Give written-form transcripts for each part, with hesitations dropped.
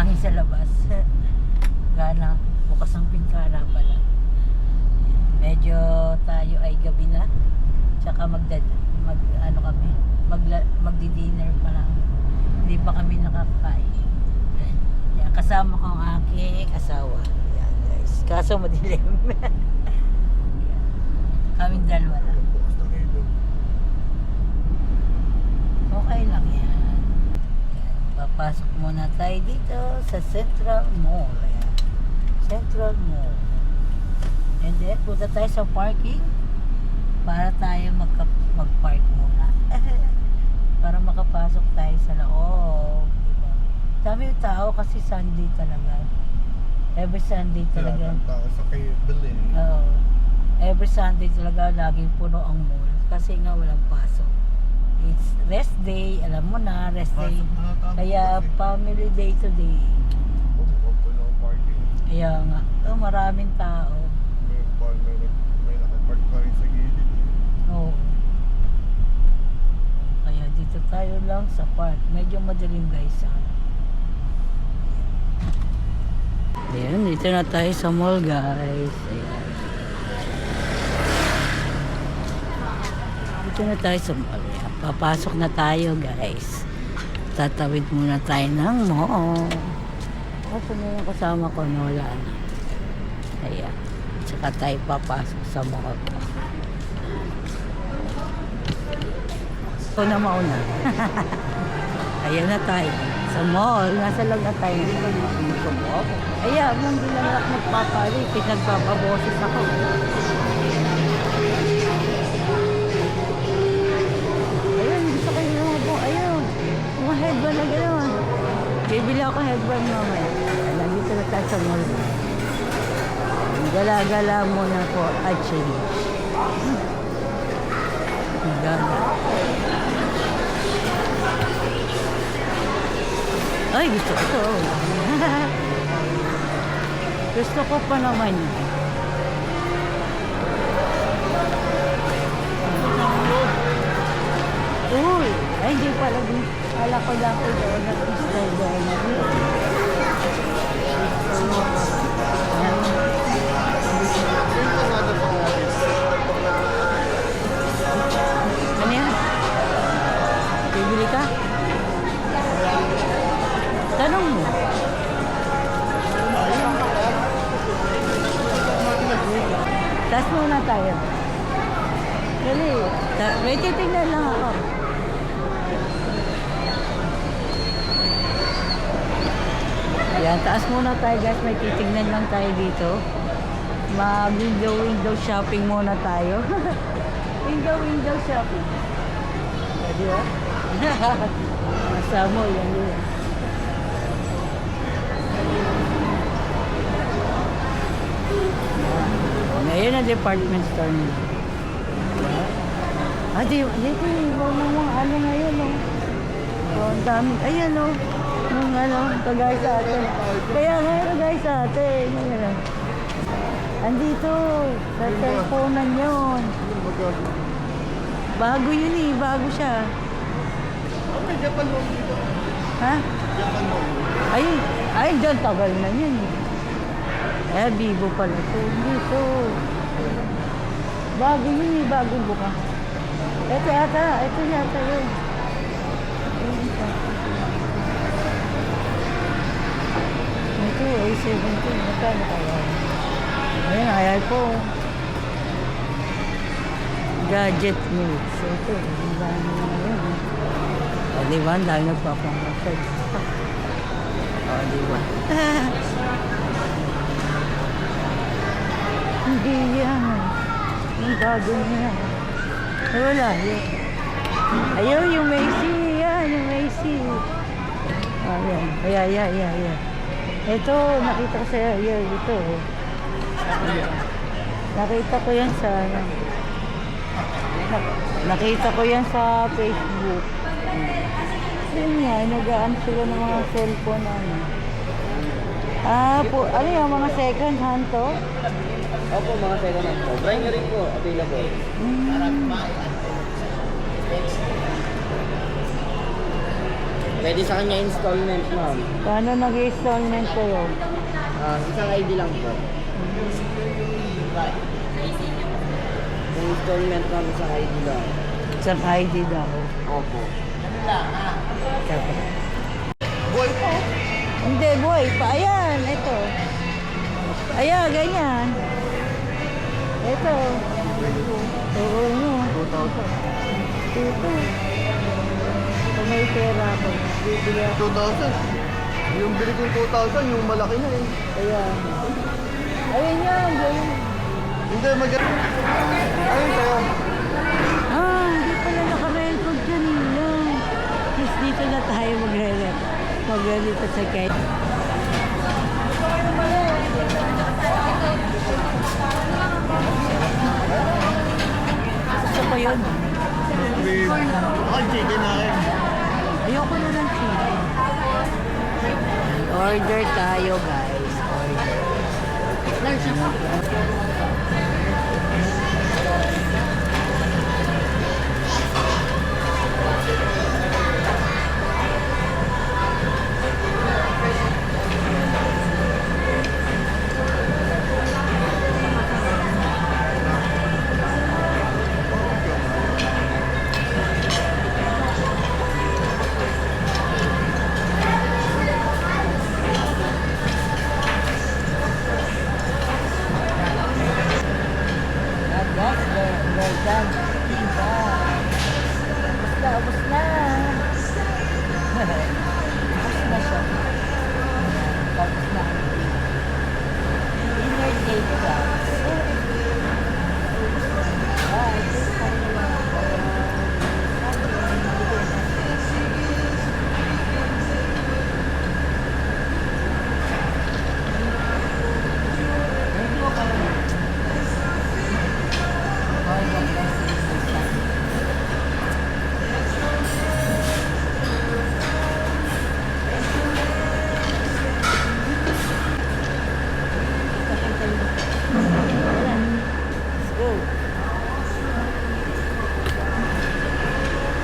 hangin sa labas. Gana, bukas ang pintana pala. Medyo tayo ay gabi na. Tsaka magdi-dinner pa lang. Hindi pa kami nakakain. Yan, kasama ko ang aking asawa. Yan guys. Kaso madilim. Yan. Kaming dalawa lang. Okay lang yan. Papasok muna tayo dito sa Central Mall. Ayan. Central Mall. And then, punta tayo sa parking para tayo mag-park muna. Para makapasok tayo sa loob. Diba? Dami yung tao kasi Sunday talaga. Every Sunday talaga. Tao sa kayo bilhin. Oo. Every Sunday talaga laging puno ang mall. Kasi nga walang pasok. It's rest day, alam mo na, rest day. Kaya family day today. Kaya nga, maraming tao. May nakapark pa rin sa gilid. Oo. Kaya dito tayo lang sa park. Medyo madilim guys. Ayan, dito na tayo sa mall guys. Ayan. Dito na tayo sa mall. Ayan. Papasok na tayo guys. Tatawid muna tayo ng mall. Kasi na yung kasama ko na wala na. Ayan. Tsaka tayo papasok sa mall. Ito na mauna. Ayan na tayo. Sa mall. Nasa lang na tayo. Ayan, hindi lang ako magpapali. Pinagpapaboses ako. Headband na gano'n. Bibili ako headband mamaya. Nandito na tayo sa mall. Gala-gala muna po at change. Gala. Ay, gusto ko ito. Gusto ko pa naman. Uy! Ay, hindi pala. Kala ko lang ko doon. Nag-style doon. Ano yan? Bibili ka? Tanong mo. Tas muna tayo. Dali. May titignan lang ako. Yan, taas muna tayo guys. May titignan lang tayo dito. Mag-window shopping muna tayo. window shopping. Di ba? Masama yan yun. Ngayon ang department store nila. Dito yung ano ngayon, oh. Ang dami. Ayan, oh. Nung kagaya sa atin. Kaya ngayon kagaya sa atin. Andito, sa teleponan yun. Bago yun eh, bago siya. Okay, Japan mo dito. Ha? Japan mo. Ay, dyan, tagal na yun eh. Vivo pala ito. Dito. Bago yun eh, bago buka. Ito yata yun. Ito, A17. Magkano kaya? Ayan, ayaw po. Gadget mix. Ito, ang dami na yun. O, diba? Ang dami nagpapamasad. O, diba? Hindi yan. Yung bago niya. Wala. Ayaw, yung Macy. Yan, yung Macy. Ayan. Ayan. Ito, nakita ko sa ito. Nakita ko yan sa nakita ko yan sa Facebook. Yun nga, nag-aan sila ng mga cellphone ano yung mga second hand to? Opo, mga second hand po. Brand rin po, available. Pwede sa kanya installment, ma'am. Paano nag-installment kayo? Isang ID lang po. Yung installment, ma'am, isang ID lang. Isang ID daw. Opo. Boy po. Hindi, boy. Pa, ayan. Ito. Ayan, ganyan. Ito. Oo, no. 2,000. Ito. Kung may pera ako, bibili ako. 2,000. Yung bili kong 2,000, yung malaki na eh. Ayan. Ayun yan. Ganyan. Hindi, ayun sa'yo. Hindi pala naka-record kanina. Yes, dito na tayo mag-record sa kahit. Gusto ko yun. Chicken na rin. Ayoko na ng chicken. Order tayo, guys. We're done. Ubus na. Ubus na siya. Tapos na. Dinner date ka.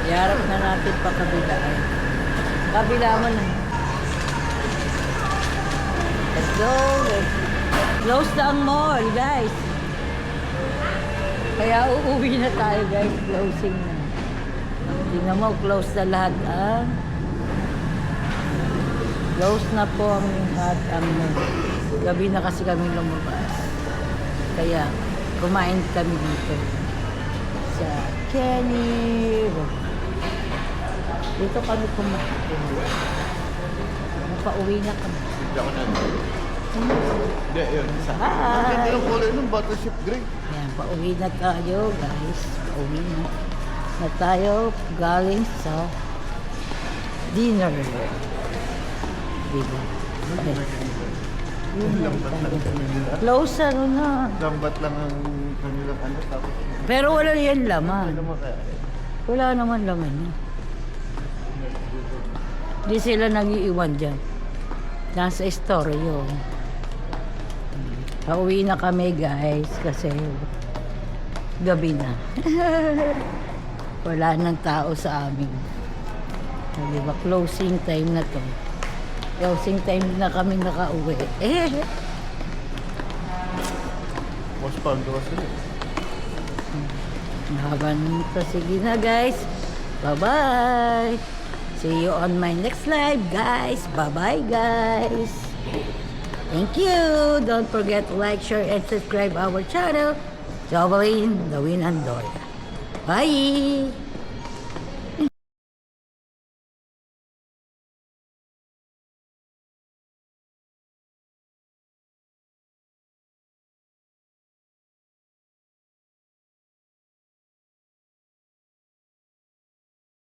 Iharap na natin pa kabilaan. Kabila mo na. Let's go. Close na ang mall, guys. Kaya uuwi na tayo, guys. Closing na. Tingnan mo, close na lahat. Close na po ang lahat. Gabi na kasi kami lumabas. Kaya kumain kami dito sa Kenny. Dito kami kumain. Pauwi na kami. Hindi ako nandito. Hindi, yun. Ang ganda ng kulay ng battleship grey. Ayan, pauwi na tayo, guys. Pauwi na tayo galing sa dinner. Diba? Okay. Lambat lang kanila. Close ano na. Lambat lang ang kanilang ano. Tapos, Pero wala yan laman. ano mo kaya? Wala naman laman yan. Di sila nag-iiwan dyan. Nasa store yun. Pauwi na kami, guys, kasi gabi na. Wala nang tao sa amin. So, diba, closing time na to. Closing time na kami nakauwi. Mas pando kasi. Mahaba nito. Sige na, guys. Bye-bye. See you on my next live, guys. Bye-bye, guys. Thank you. Don't forget to like, share, and subscribe our channel. Jovelyn, the Win and Doria. Bye.